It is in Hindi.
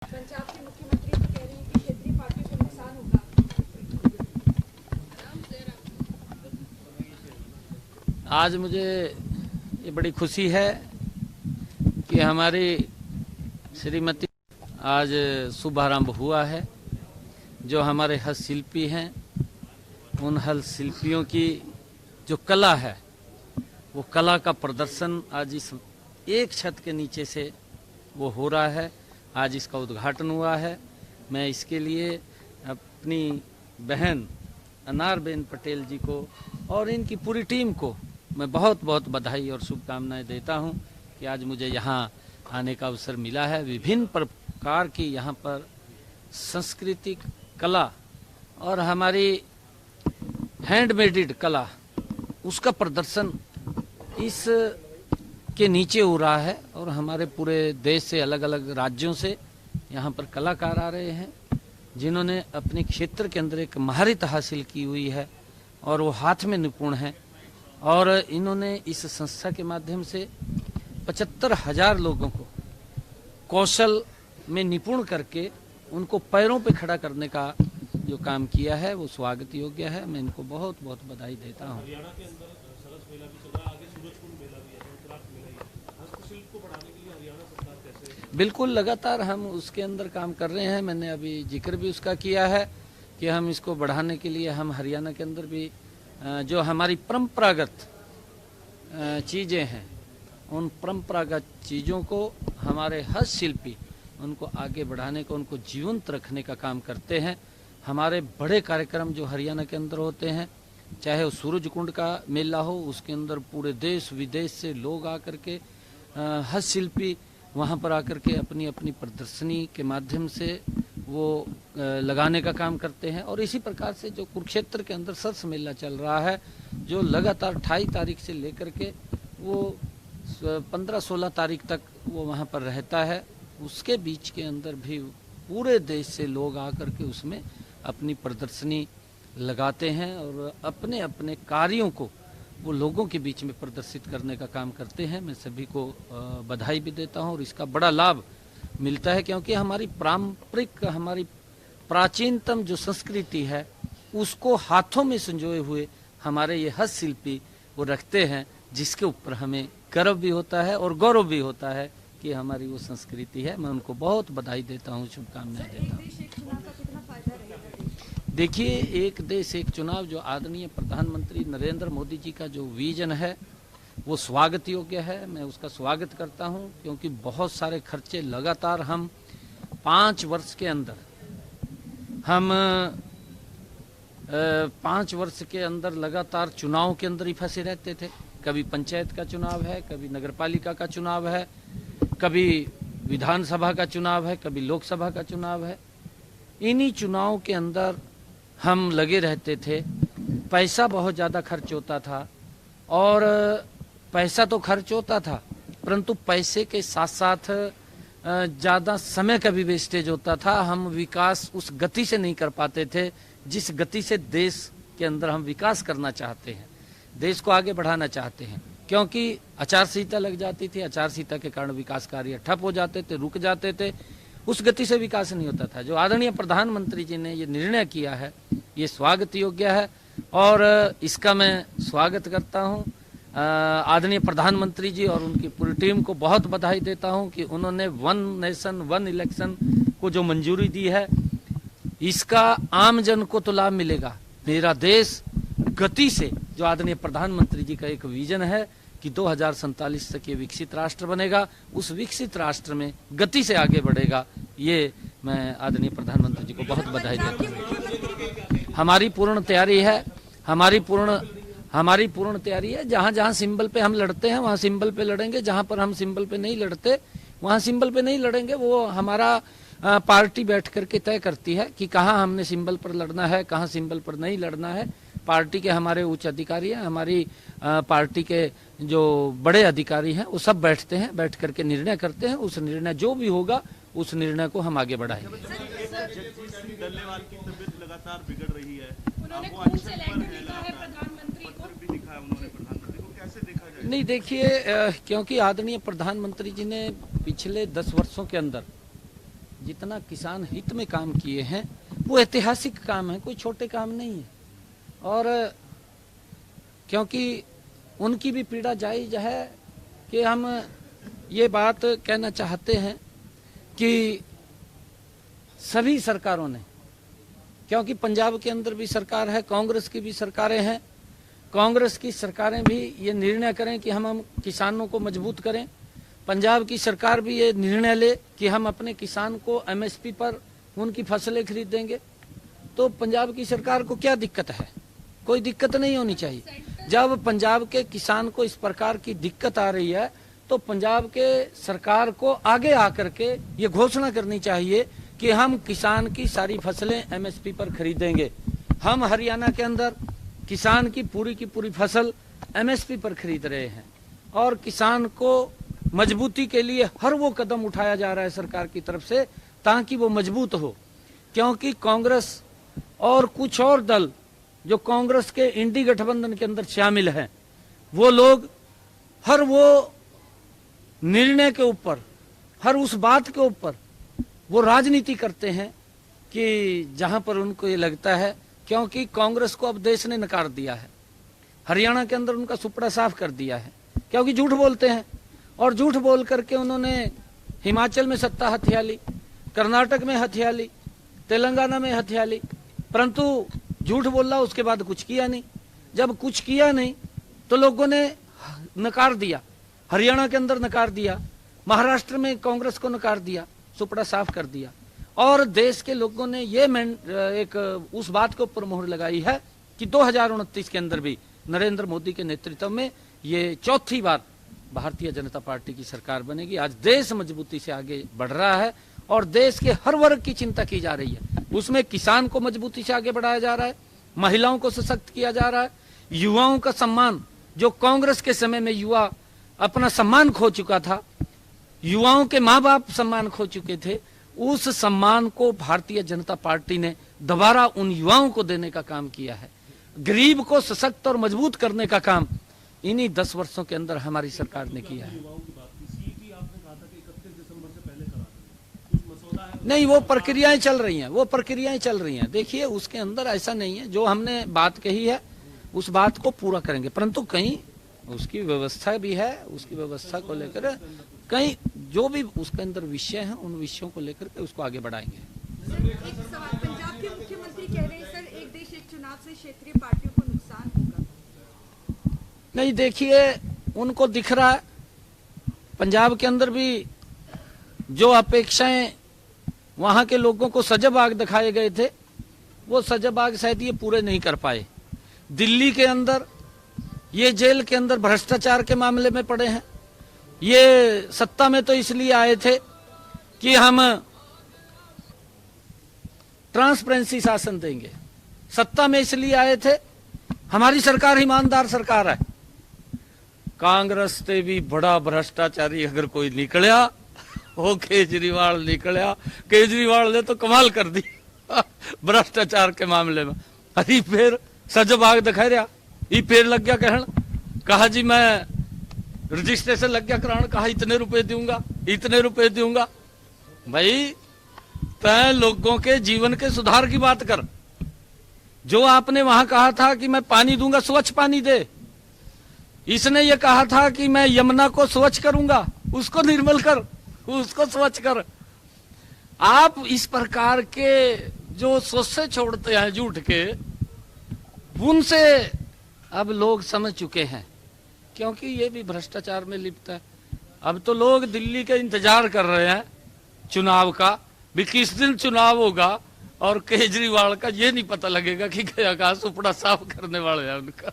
पंजाब के मुख्यमंत्री भी कह रहे हैं कि क्षेत्रीय पार्टियों को नुकसान होगा। आज मुझे ये बड़ी खुशी है कि हमारी श्रीमती आज शुभारंभ हुआ है। जो हमारे हस्तशिल्पी हैं, उन हस्तशिल्पियों की जो कला है, वो कला का प्रदर्शन आज इस एक छत के नीचे से वो हो रहा है। आज इसका उद्घाटन हुआ है। मैं इसके लिए अपनी बहन अनारबेन पटेल जी को और इनकी पूरी टीम को मैं बहुत बहुत बधाई और शुभकामनाएं देता हूं कि आज मुझे यहां आने का अवसर मिला है। विभिन्न प्रकार की यहां पर सांस्कृतिक कला और हमारी हैंडमेडेड कला, उसका प्रदर्शन इस के नीचे हो रहा है। और हमारे पूरे देश से, अलग अलग राज्यों से यहाँ पर कलाकार आ रहे हैं, जिन्होंने अपने क्षेत्र के अंदर एक महारत हासिल की हुई है और वो हाथ में निपुण हैं। और इन्होंने इस संस्था के माध्यम से 75,000 लोगों को कौशल में निपुण करके उनको पैरों पे खड़ा करने का जो काम किया है, वो स्वागत योग्य है। मैं इनको बहुत बहुत बधाई देता हूँ। बिल्कुल, लगातार हम उसके अंदर काम कर रहे हैं। मैंने अभी जिक्र भी उसका किया है कि हम इसको बढ़ाने के लिए हम हरियाणा के अंदर भी जो हमारी परंपरागत चीज़ें हैं, उन परंपरागत चीज़ों को हमारे हस्तशिल्पी उनको आगे बढ़ाने को, उनको जीवंत रखने का काम करते हैं। हमारे बड़े कार्यक्रम जो हरियाणा के अंदर होते हैं, चाहे वो सूरज कुंड का मेला हो, उसके अंदर पूरे देश विदेश से लोग आकर के हस्तशिल्पी वहाँ पर आकर के अपनी अपनी प्रदर्शनी के माध्यम से वो लगाने का काम करते हैं। और इसी प्रकार से जो कुरुक्षेत्र के अंदर सरस मेला चल रहा है, जो लगातार 28 तारीख से लेकर के वो 15-16 तारीख तक वो वहाँ पर रहता है, उसके बीच के अंदर भी पूरे देश से लोग आकर के उसमें अपनी प्रदर्शनी लगाते हैं और अपने अपने कार्यों को वो लोगों के बीच में प्रदर्शित करने का काम करते हैं। मैं सभी को बधाई भी देता हूं और इसका बड़ा लाभ मिलता है, क्योंकि हमारी पारंपरिक, हमारी प्राचीनतम जो संस्कृति है, उसको हाथों में संजोए हुए हमारे ये हस्तशिल्पी वो रखते हैं, जिसके ऊपर हमें गर्व भी होता है और गौरव भी होता है कि हमारी वो संस्कृति है। मैं उनको बहुत बधाई देता हूँ, शुभकामनाएं देता हूँ। देखिए, एक देश एक चुनाव जो आदरणीय प्रधानमंत्री नरेंद्र मोदी जी का जो विजन है, वो स्वागत योग्य है। मैं उसका स्वागत करता हूं, क्योंकि बहुत सारे खर्चे लगातार हम 5 वर्ष के अंदर, हम 5 वर्ष के अंदर लगातार चुनाव के अंदर ही फंसे रहते थे। कभी पंचायत का चुनाव है, कभी नगरपालिका का चुनाव है, कभी विधानसभा का चुनाव है, कभी लोकसभा का चुनाव है। इन्हीं चुनाव के अंदर हम लगे रहते थे। पैसा बहुत ज़्यादा खर्च होता था और पैसा तो खर्च होता था, परंतु पैसे के साथ साथ ज़्यादा समय का भी वेस्टेज होता था। हम विकास उस गति से नहीं कर पाते थे जिस गति से देश के अंदर हम विकास करना चाहते हैं, देश को आगे बढ़ाना चाहते हैं। क्योंकि आचार संहिता लग जाती थी, आचार संहिता के कारण विकास कार्य ठप हो जाते थे, रुक जाते थे, उस गति से विकास नहीं होता था। जो आदरणीय प्रधानमंत्री जी ने ये निर्णय किया है, ये स्वागत योग्य है और इसका मैं स्वागत करता हूँ। आदरणीय प्रधानमंत्री जी और उनकी पूरी टीम को बहुत बधाई देता हूँ कि उन्होंने 1 नेशन 1 इलेक्शन को जो मंजूरी दी है, इसका आम जन को तो लाभ मिलेगा। मेरा देश गति से, जो आदरणीय प्रधानमंत्री जी का एक विजन है कि 2047 तक ये विकसित राष्ट्र बनेगा, उस विकसित राष्ट्र में गति से आगे बढ़ेगा। ये मैं आदरणीय प्रधानमंत्री जी को बहुत बधाई देता हूँ। हमारी पूर्ण तैयारी है, हमारी पूर्ण तैयारी है। जहाँ जहाँ सिंबल पे हम लड़ते हैं, वहाँ सिंबल पे लड़ेंगे। जहाँ पर हम सिंबल पे नहीं लड़ते, वहाँ सिंबल पे नहीं लड़ेंगे। वो हमारा पार्टी बैठ करके तय करती है कि कहाँ हमने सिंबल पर लड़ना है, कहाँ सिंबल पर नहीं लड़ना है। पार्टी के हमारे उच्च अधिकारी हैं, हमारी पार्टी के जो बड़े अधिकारी हैं, वो सब बैठते हैं, बैठ करके निर्णय करते हैं। उस निर्णय जो भी होगा, उस निर्णय को हम आगे बढ़ाएंगे। डल्लेवाल की तबीयत लगातार बिगड़ रही है। उन्होंने खून से लेकर लिखा है प्रधानमंत्री को, पत्र भी लिखा है उन्होंने प्रधानमंत्री को, कैसे देखा जाए? नहीं, देखिए, क्योंकि आदरणीय प्रधानमंत्री जी ने पिछले 10 वर्षों के अंदर जितना किसान हित में काम किए हैं वो ऐतिहासिक काम है, कोई छोटे काम नहीं है। और क्योंकि उनकी भी पीड़ा जायज है कि हम ये बात कहना चाहते हैं कि सभी सरकारों ने, क्योंकि पंजाब के अंदर भी सरकार है, कांग्रेस की भी सरकारें हैं, कांग्रेस की सरकारें भी ये निर्णय करें कि हम किसानों को मजबूत करें। पंजाब की सरकार भी ये निर्णय ले कि हम अपने किसान को एमएसपी पर उनकी फसलें खरीदेंगे, तो पंजाब की सरकार को क्या दिक्कत है? कोई दिक्कत नहीं होनी चाहिए। जब पंजाब के किसान को इस प्रकार की दिक्कत आ रही है तो पंजाब के सरकार को आगे आकर के ये घोषणा करनी चाहिए कि हम किसान की सारी फसलें एमएसपी पर खरीदेंगे। हम हरियाणा के अंदर किसान की पूरी फसल एमएसपी पर खरीद रहे हैं और किसान को मजबूती के लिए हर वो कदम उठाया जा रहा है सरकार की तरफ से ताकि वो मजबूत हो। क्योंकि कांग्रेस और कुछ और दल जो कांग्रेस के इंडी गठबंधन के अंदर शामिल हैं, वो लोग हर वो निर्णय के ऊपर, हर उस बात के ऊपर वो राजनीति करते हैं कि जहां पर उनको ये लगता है, क्योंकि कांग्रेस को अब देश ने नकार दिया है, हरियाणा के अंदर उनका सुपड़ा साफ कर दिया है, क्योंकि झूठ बोलते हैं और झूठ बोल करके उन्होंने हिमाचल में सत्ता हथिया ली, कर्नाटक में हथिया ली, तेलंगाना में हथिया ली, परंतु झूठ बोला उसके बाद कुछ किया नहीं। जब कुछ किया नहीं तो लोगों ने नकार दिया, हरियाणा के अंदर नकार दिया, महाराष्ट्र में कांग्रेस को नकार दिया, सुपड़ा साफ कर दिया और देश के लोगों ने ये एक उस बात के ऊपर मोहर लगाई है कि 2029 के अंदर भी नरेंद्र मोदी के नेतृत्व में ये चौथी बार भारतीय जनता पार्टी की सरकार बनेगी। आज देश मजबूती से आगे बढ़ रहा है और देश के हर वर्ग की चिंता की जा रही है। उसमें किसान को मजबूती से आगे बढ़ाया जा रहा है, महिलाओं को सशक्त किया जा रहा है, युवाओं का सम्मान, जो कांग्रेस के समय में युवा अपना सम्मान खो चुका था, युवाओं के माँ बाप सम्मान खो चुके थे, उस सम्मान को भारतीय जनता पार्टी ने दोबारा उन युवाओं को देने का काम किया है। गरीब को सशक्त और मजबूत करने का काम इन्हीं 10 वर्षों के अंदर हमारी सरकार ने किया है। नहीं, वो प्रक्रियाएं चल रही हैं, वो प्रक्रियाएं चल रही हैं। देखिए उसके अंदर ऐसा नहीं है, जो हमने बात कही है उस बात को पूरा करेंगे, परंतु कहीं उसकी व्यवस्था भी है, उसकी व्यवस्था को लेकर कहीं जो भी उसके अंदर विषय हैं उन विषयों को लेकर के उसको आगे बढ़ाएंगे। सर, एक सवाल, पंजाब के मुख्यमंत्री कह रहे हैं सर एक देश एक चुनाव से क्षेत्रीय पार्टियों को नुकसान होगा। नहीं, देखिए उनको दिख रहा है पंजाब के अंदर भी जो अपेक्षाएं वहां के लोगों को सजबाग दिखाए गए थे, वो सजबाग शायद ये पूरे नहीं कर पाए। दिल्ली के अंदर ये जेल के अंदर भ्रष्टाचार के मामले में पड़े हैं। ये सत्ता में तो इसलिए आए थे कि हम ट्रांसपेरेंसी शासन देंगे, सत्ता में इसलिए आए थे हमारी सरकार ईमानदार सरकार है। कांग्रेस से भी बड़ा भ्रष्टाचारी अगर कोई निकलिया वो केजरीवाल निकलिया। केजरीवाल ने तो कमाल कर दी भ्रष्टाचार के मामले में। अरे फिर सजबाग दिखा रहा, ये फिर लग गया कहन, कहा जी मैं रजिस्ट्रेशन लग गया कराने, कहा इतने रुपए दूंगा, इतने रुपए दूंगा। भाई तय लोगों के जीवन के सुधार की बात कर। जो आपने वहां कहा था कि मैं पानी दूंगा, स्वच्छ पानी दे, इसने ये कहा था कि मैं यमुना को स्वच्छ करूंगा, उसको निर्मल कर, उसको स्वच्छ कर। आप इस प्रकार के जो सोचे छोड़ते हैं झूठ के, उनसे अब लोग समझ चुके हैं, क्योंकि ये भी भ्रष्टाचार में लिप्त है। अब तो लोग दिल्ली का इंतजार कर रहे हैं चुनाव का, भी किस दिन चुनाव होगा, और केजरीवाल का ये नहीं पता लगेगा कि गया कहा सुपड़ा साफ करने वाले हैं उनका।